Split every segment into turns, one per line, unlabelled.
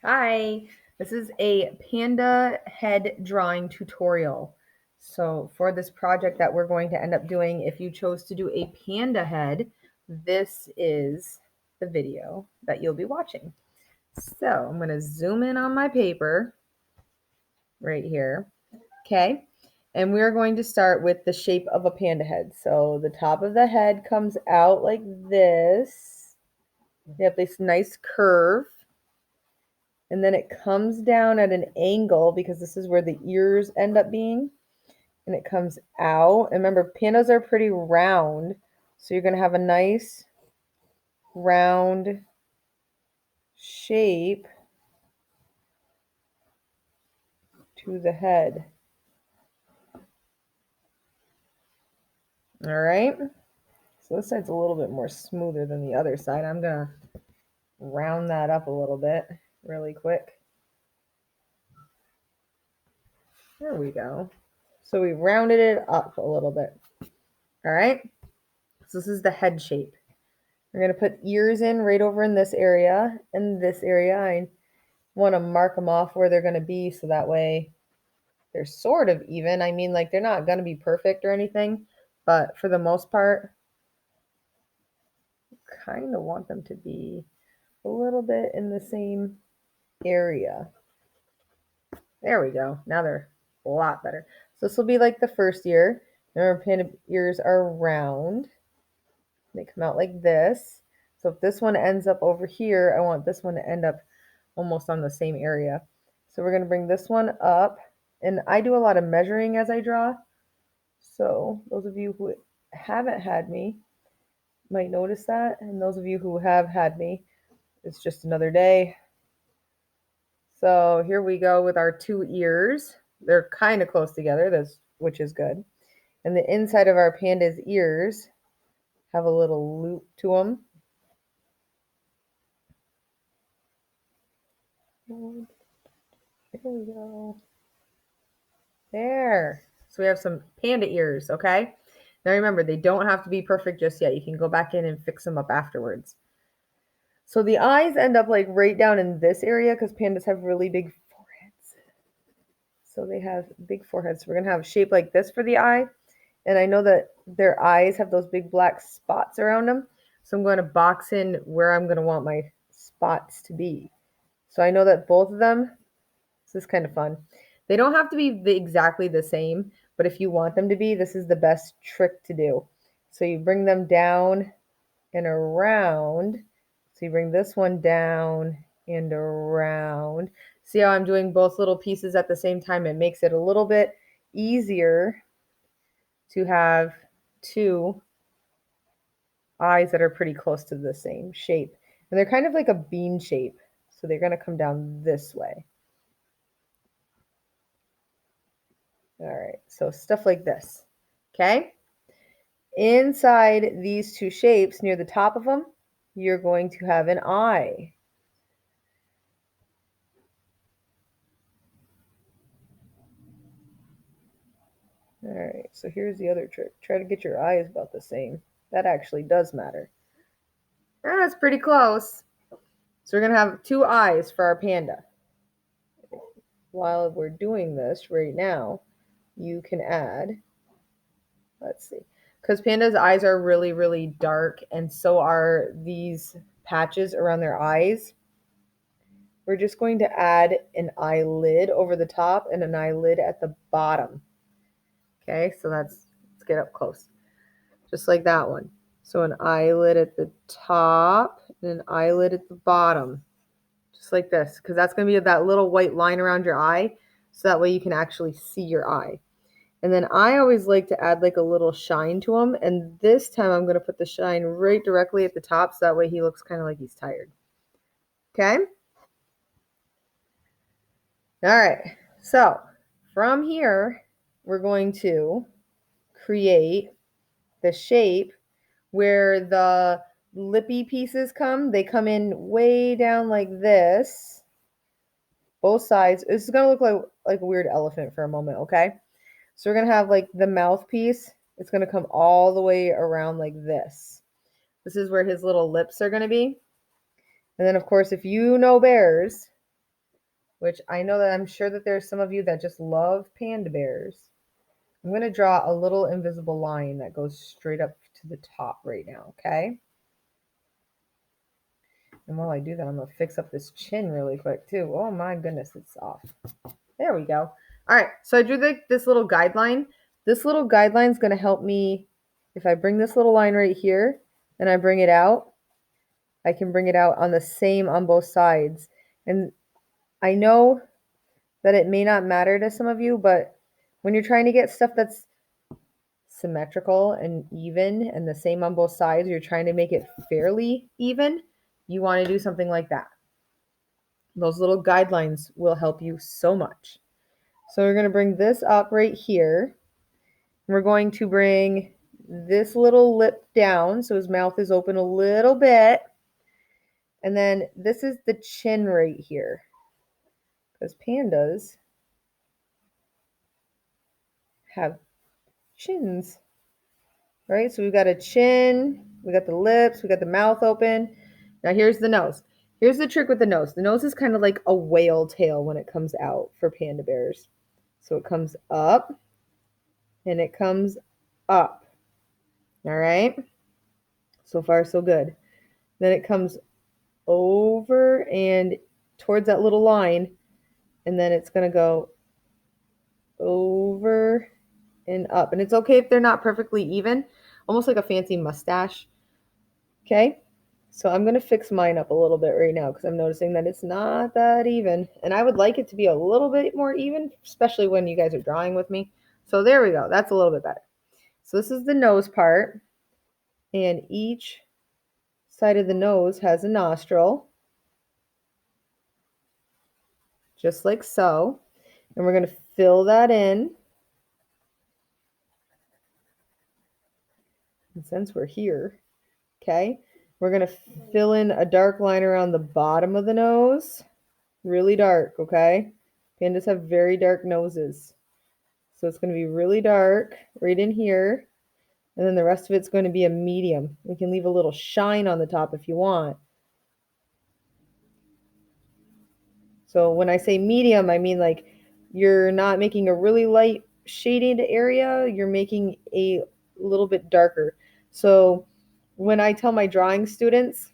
Hi, this is a panda head drawing tutorial. So for this project that we're going to end up doing, if you chose to do a panda head, this is the video that you'll be watching. So I'm going to zoom in on my paper right here. Okay. And we're going to start with the shape of a panda head. So the top of the head comes out like this. You have this nice curve. And then it comes down at an angle because this is where the ears end up being. And it comes out. And remember, pandas are pretty round. So you're going to have a nice round shape to the head. All right. So this side's a little bit more smoother than the other side. I'm going to round that up a little bit really quick. There we go. So we rounded it up a little bit. All right. So this is the head shape. We're going to put ears in right over in this area. And this area, I want to mark them off where they're going to be so that way they're sort of even. I mean, like, they're not going to be perfect or anything, but for the most part, kind of want them to be a little bit in the same area. There we go. Now they're a lot better. So this will be like the first ear. Remember, panda ears are round. They come out like this. So if this one ends up over here, I want this one to end up almost on the same area. So we're going to bring this one up. And I do a lot of measuring as I draw. So those of you who haven't had me might notice that. And those of you who have had me, it's just another day. So here we go with our two ears. They're kind of close together, which is good. And the inside of our panda's ears have a little loop to them. There we go. There. So we have some panda ears, okay? Now remember, they don't have to be perfect just yet. You can go back in and fix them up afterwards. So the eyes end up like right down in this area because pandas have really big foreheads. So they have big foreheads. So we're going to have a shape like this for the eye. And I know that their eyes have those big black spots around them. So I'm going to box in where I'm going to want my spots to be. So I know that both of them, this is kind of fun. They don't have to be exactly the same, but if you want them to be, this is the best trick to do. So you bring them down and around. So you bring this one down and around. See how I'm doing both little pieces at the same time? It makes it a little bit easier to have two eyes that are pretty close to the same shape. And they're kind of like a bean shape. So they're going to come down this way. All right, so stuff like this, okay? Inside these two shapes, near the top of them, you're going to have an eye. All right, so here's the other trick. Try to get your eyes about the same. That actually does matter. That's pretty close. So we're going to have two eyes for our panda. While we're doing this right now, you can add, let's see, because pandas' eyes are really, really dark, and so are these patches around their eyes. We're just going to add an eyelid over the top and an eyelid at the bottom. Okay, so let's get up close. Just like that one. So an eyelid at the top and an eyelid at the bottom. Just like this, because that's going to be that little white line around your eye, so that way you can actually see your eye. And then I always like to add like a little shine to him, and this time I'm going to put the shine right directly at the top, so that way he looks kind of like he's tired. Okay? All right, so from here, we're going to create the shape where the lippy pieces come. They come in way down like this, both sides. This is going to look like a weird elephant for a moment, okay? So we're going to have like the mouthpiece. It's going to come all the way around like this. This is where his little lips are going to be. And then, of course, if you know bears, which I know that I'm sure that there's some of you that just love panda bears. I'm going to draw a little invisible line that goes straight up to the top right now, okay? And while I do that, I'm going to fix up this chin really quick too. Oh my goodness, it's off. There we go. All right, so I drew this little guideline. This little guideline is going to help me. If I bring this little line right here and I bring it out, I can bring it out on the same on both sides. And I know that it may not matter to some of you, but when you're trying to get stuff that's symmetrical and even and the same on both sides, you're trying to make it fairly even, you want to do something like that. Those little guidelines will help you so much. So we're going to bring this up right here. We're going to bring this little lip down so his mouth is open a little bit. And then this is the chin right here, because pandas have chins, right? So we've got a chin, we got the lips, we got the mouth open. Now here's the nose. Here's the trick with the nose. The nose is kind of like a whale tail when it comes out for panda bears. So it comes up and it comes up. All right? So far, so good. Then it comes over and towards that little line, and then it's going to go over and up. And it's okay if they're not perfectly even, almost like a fancy mustache. Okay? So I'm going to fix mine up a little bit right now because I'm noticing that it's not that even. And I would like it to be a little bit more even, especially when you guys are drawing with me. So there we go. That's a little bit better. So this is the nose part. And each side of the nose has a nostril, just like so. And we're going to fill that in. And since we're here, okay, we're going to fill in a dark line around the bottom of the nose. Really dark, okay? Pandas have very dark noses. So it's going to be really dark right in here. And then the rest of it's going to be a medium. We can leave a little shine on the top if you want. So when I say medium, I mean like you're not making a really light shaded area. You're making a little bit darker. So when I tell my drawing students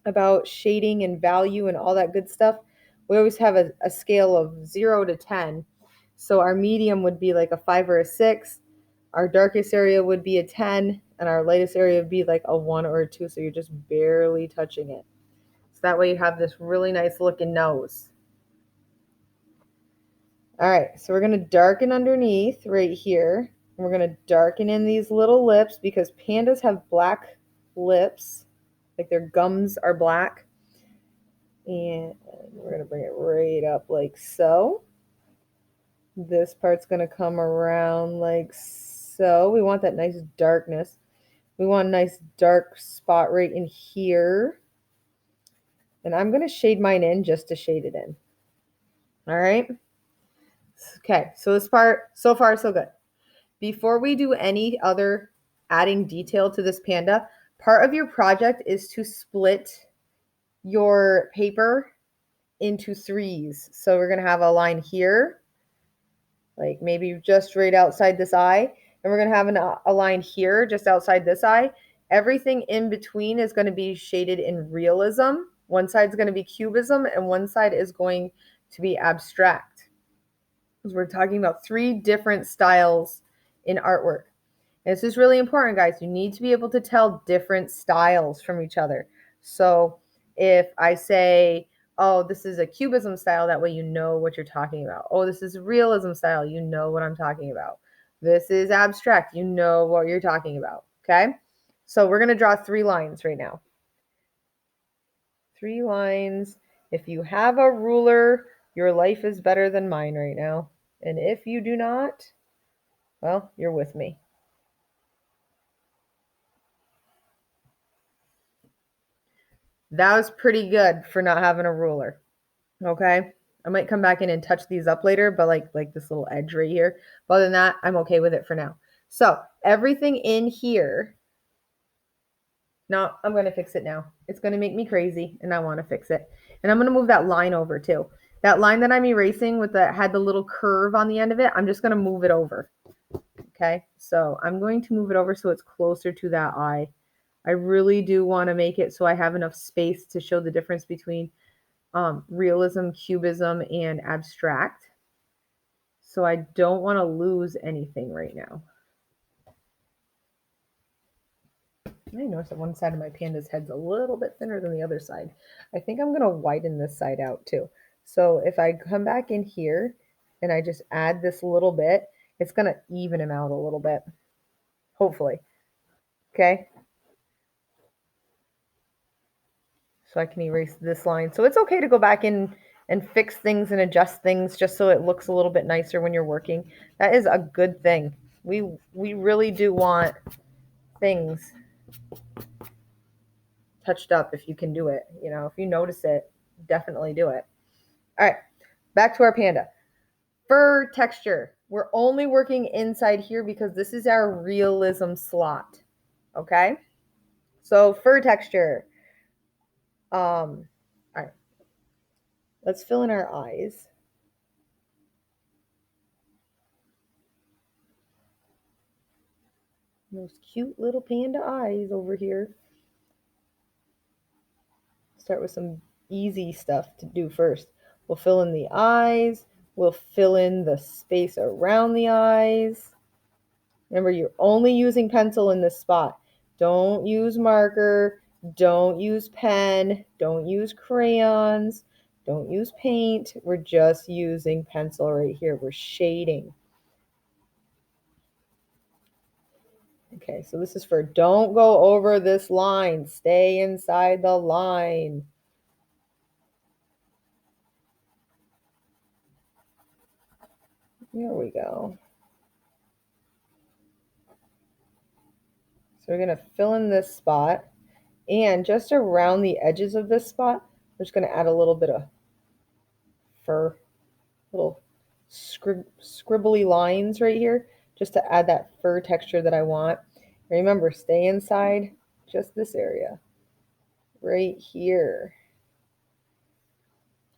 about shading and value and all that good stuff, we always have a scale of 0 to 10. So our medium would be like a 5 or a 6. Our darkest area would be a 10, and our lightest area would be like a 1 or a 2. So you're just barely touching it. So that way you have this really nice looking nose. All right, so we're going to darken underneath right here. And we're going to darken in these little lips because pandas have black lips, like their gums are black. And we're going to bring it right up like so. This part's going to come around like so. We want that nice darkness. We want a nice dark spot right in here. And I'm going to shade mine in just to shade it in. All right. Okay, so this part, so far, so good. Before we do any other adding detail to this panda, part of your project is to split your paper into 3s. So we're going to have a line here, like maybe just right outside this eye. And we're going to have a line here just outside this eye. Everything in between is going to be shaded in realism. One side's going to be cubism and one side is going to be abstract. Because we're talking about 3 different styles in artwork. And this is really important, guys. You need to be able to tell different styles from each other. So if I say, oh, this is a cubism style, that way you know what you're talking about. Oh, this is realism style, you know what I'm talking about. This is abstract, you know what you're talking about, okay? So we're going to draw 3 lines right now. 3 lines. If you have a ruler, your life is better than mine right now. And if you do not, well, you're with me. That was pretty good for not having a ruler. Okay. I might come back in and touch these up later, but like this little edge right here. But other than that, I'm okay with it for now. So everything in here. No, I'm going to fix it now. It's going to make me crazy and I want to fix it. And I'm going to move that line over too. That line that I'm erasing with the had the little curve on the end of it, I'm just going to move it over. Okay, so I'm going to move it over so it's closer to that eye. I really do want to make it so I have enough space to show the difference between realism, cubism, and abstract. So I don't want to lose anything right now. I notice that one side of my panda's head's a little bit thinner than the other side. I think I'm going to widen this side out too. So if I come back in here and I just add this little bit, it's going to even him out a little bit, hopefully. Okay. So I can erase this line. So it's okay to go back in and fix things and adjust things just so it looks a little bit nicer when you're working. That is a good thing. We really do want things touched up if you can do it. You know, if you notice it, definitely do it. All right, back to our panda. Fur texture. We're only working inside here because this is our realism slot. Okay? So fur texture. All right. Let's fill in our eyes. Those cute little panda eyes over here. Start with some easy stuff to do first. We'll fill in the eyes. We'll fill in the space around the eyes. Remember, you're only using pencil in this spot. Don't use marker. Don't use pen. Don't use crayons. Don't use paint. We're just using pencil right here. We're shading. Okay, so this is for don't go over this line. Stay inside the line. There we go. So we're going to fill in this spot. And just around the edges of this spot, we're just going to add a little bit of fur, little scribbly lines right here, just to add that fur texture that I want. Remember, stay inside just this area, right here.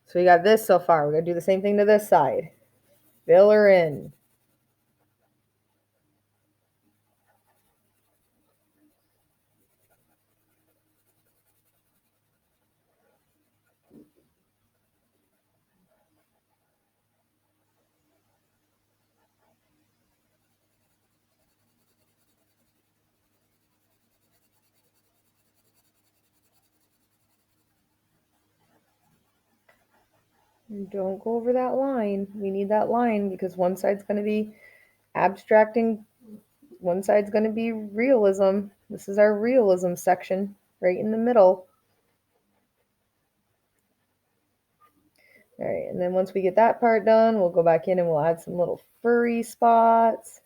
So we got this so far. We're going to do the same thing to this side. Fill her in. Don't go over that line. We need that line because one side's going to be abstracting, one side's going to be realism. This is our realism section right in the middle. All right, and then once we get that part done, we'll go back in and we'll add some little furry spots.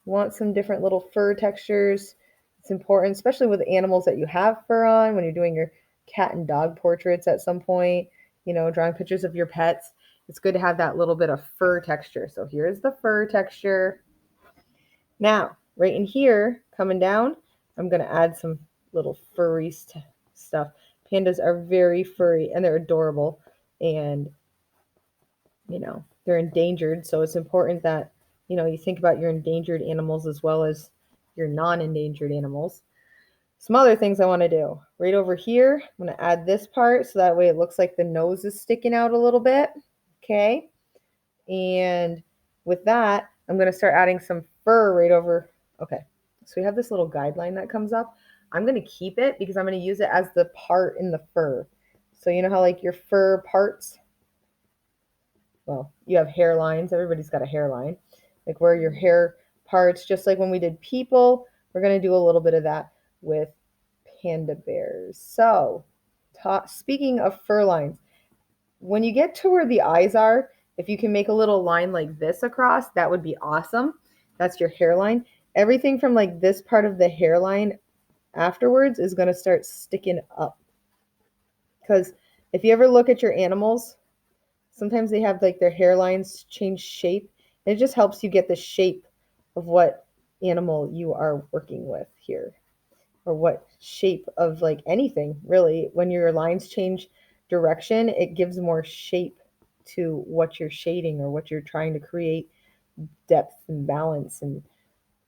Want some different little fur textures. It's important, especially with animals that you have fur on, when you're doing your cat and dog portraits at some point, you know, drawing pictures of your pets. It's good to have that little bit of fur texture. So here's the fur texture. Now, right in here, coming down, I'm going to add some little furry stuff. Pandas are very furry and they're adorable. And you know, they're endangered. So it's important that, you know, you think about your endangered animals as well as your non-endangered animals. Some other things I want to do. Right over here, I'm going to add this part so that way it looks like the nose is sticking out a little bit. Okay. And with that, I'm going to start adding some fur right over. Okay. So we have this little guideline that comes up. I'm going to keep it because I'm going to use it as the part in the fur. So you know how like your fur parts, well, you have hairlines. Everybody's got a hairline. Like where your hair parts, just like when we did people, we're going to do a little bit of that with panda bears. So, speaking of fur lines, when you get to where the eyes are, if you can make a little line like this across, that would be awesome. That's your hairline. Everything from like this part of the hairline afterwards is going to start sticking up. Because if you ever look at your animals, sometimes they have like their hairlines change shape. And it just helps you get the shape of what animal you are working with here, or what shape of like anything really. When your lines change direction, it gives more shape to what you're shading or what you're trying to create depth and balance and,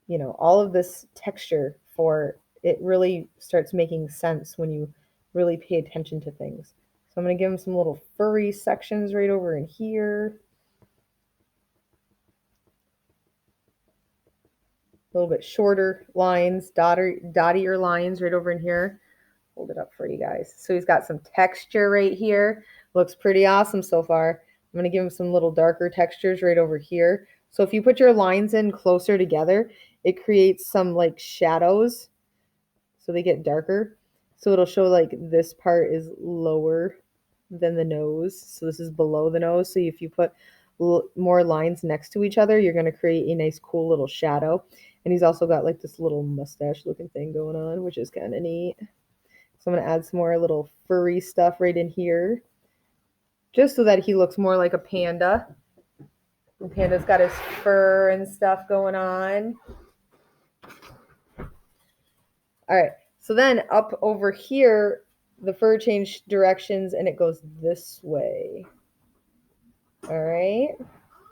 you know, all of this texture for it really starts making sense when you really pay attention to things. So I'm going to give him some little furry sections right over in here. A little bit shorter lines, dottier lines right over in here. Hold it up for you guys. So he's got some texture right here. Looks pretty awesome so far. I'm going to give him some little darker textures right over here. So if you put your lines in closer together, it creates some like shadows. So they get darker. So it'll show like this part is lower than the nose. So this is below the nose. So if you put more lines next to each other, you're going to create a nice cool little shadow. And he's also got like this little mustache looking thing going on, which is kind of neat. So I'm going to add some more little furry stuff right in here, just so that he looks more like a panda. And Panda's got his fur and stuff going on. All right, so then up over here, the fur changed directions and it goes this way. All right,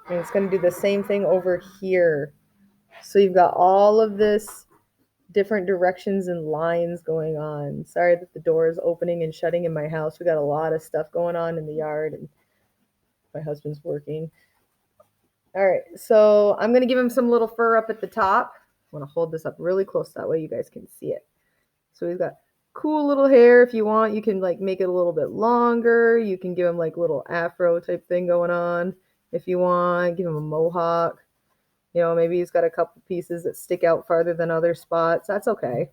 and it's going to do the same thing over here. So you've got all of this different directions and lines going on. Sorry that the door is opening and shutting in my house. We got a lot of stuff going on in the yard and my husband's working. All right, so I'm going to give him some little fur up at the top. I want to hold this up really close that way you guys can see it. So he's got cool little hair. If you want, you can like make it a little bit longer. You can give him like little afro type thing going on. If you want, give him a mohawk. You know, maybe he's got a couple pieces that stick out farther than other spots. That's okay.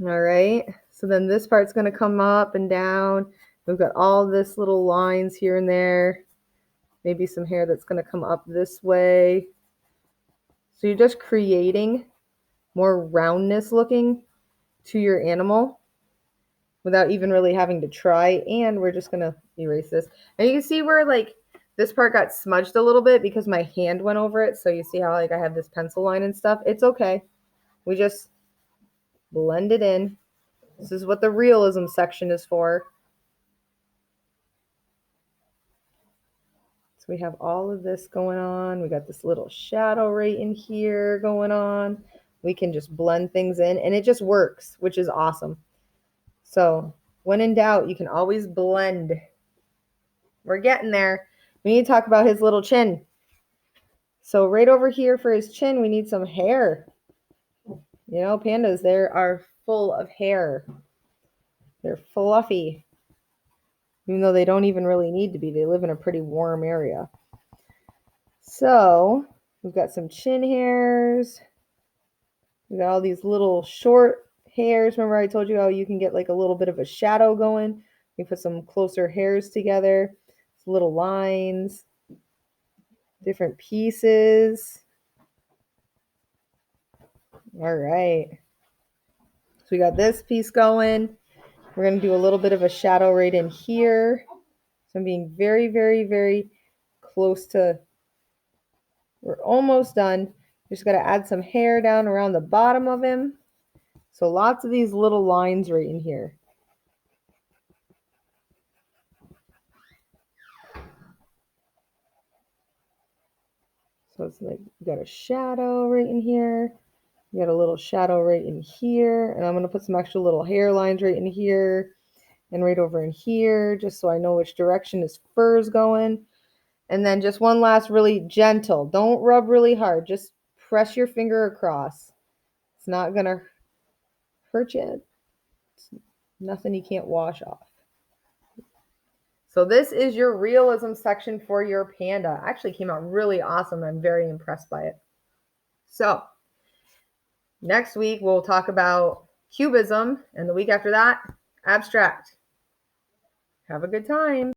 All right, so then this part's going to come up and down. We've got all this little lines here and there. Maybe some hair that's going to come up this way. So you're just creating more roundness looking to your animal without even really having to try. And we're just going to erase this. And you can see where like this part got smudged a little bit because my hand went over it. So you see how like I have this pencil line and stuff. It's okay. We just blend it in. This is what the realism section is for. So we have all of this going on. We got this little shadow right in here going on. We can just blend things in and it just works, which is awesome. So when in doubt, you can always blend. We're getting there. We need to talk about his little chin. So right over here for his chin, we need some hair. You know, pandas, they are full of hair. They're fluffy. Even though they don't even really need to be. They live in a pretty warm area. So we've got some chin hairs. We got all these little short hairs. Remember I told you how you can get like a little bit of a shadow going? We put some closer hairs together, little lines, different pieces. All right. So we got this piece going. We're going to do a little bit of a shadow right in here. So I'm being very, very, very close to, we're almost done. Just got to add some hair down around the bottom of him. So lots of these little lines right in here. So it's like you got a shadow right in here. You got a little shadow right in here. And I'm going to put some extra little hairlines right in here and right over in here, just so I know which direction his fur is going. And then just one last really gentle. Don't rub really hard. Just press your finger across. It's not going to hurt you. It's nothing you can't wash off. So this is your realism section for your panda. Actually came out really awesome. I'm very impressed by it. So next week we'll talk about cubism, and the week after that, abstract. Have a good time.